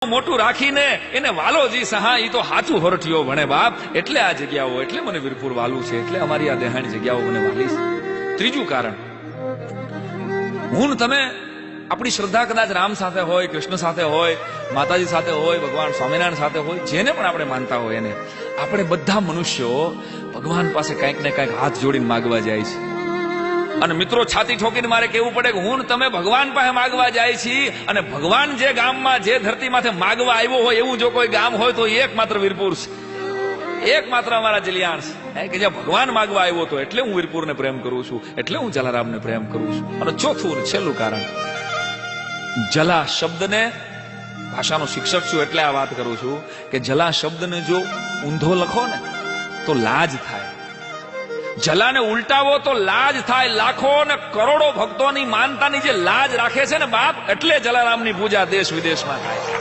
મોટું રાખીને એને વાલોજી સહા ઈ તો હાચું હોરઠિયો ભણે બાપ, એટલે આ જગ્યાઓ, એટલે મને વીરપુર વાલું છે, એટલે અમારી આ દેહાણી જગ્યાઓ મને વાલી છે. ત્રીજું કારણ, હું તમે આપણી શ્રદ્ધા કદાચ રામ સાથે હોય, કૃષ્ણ સાથે હોય, માતાજી સાથે હોય, ભગવાન સ્વામિનારાયણ સાથે હોય, જેને પણ આપણે માનતા હોય એને, આપણે બધા મનુષ્યો ભગવાન પાસે કંઈક ને કંઈક હાથ જોડીને માગવા જાય છે. અને મિત્રો છાતી ઠોકીને મારે કેવું પડે કે હું તમે ભગવાન પાસે માગવા જાય છીએ, અને ભગવાન જે ગામમાં જે ધરતી માથે માગવા આવ્યો હોય એવું જો કોઈ ગામ હોય તો એકમાત્ર વીરપુર છે, એકમાત્ર અમારા જલિયાણ છે કે જ્યાં ભગવાન માગવા આવ્યો હતો. એટલે હું વીરપુરને પ્રેમ કરું છું, એટલે હું જલારામને પ્રેમ કરું છું. અને ચોથું છેલ્લું કારણ, જલા શબ્દને, ભાષાનો શિક્ષક છું એટલે આ વાત કરું છું કે જલા શબ્દને જો ઊંધો લખો ને તો લાજ થાય, જલાને ઉલટાવો તો લાજ થાય. લાખો ને કરોડો ભક્તોની માનતાની જે લાજ રાખે છે ને બાપ, એટલે જલારામની પૂજા દેશ વિદેશમાં થાય.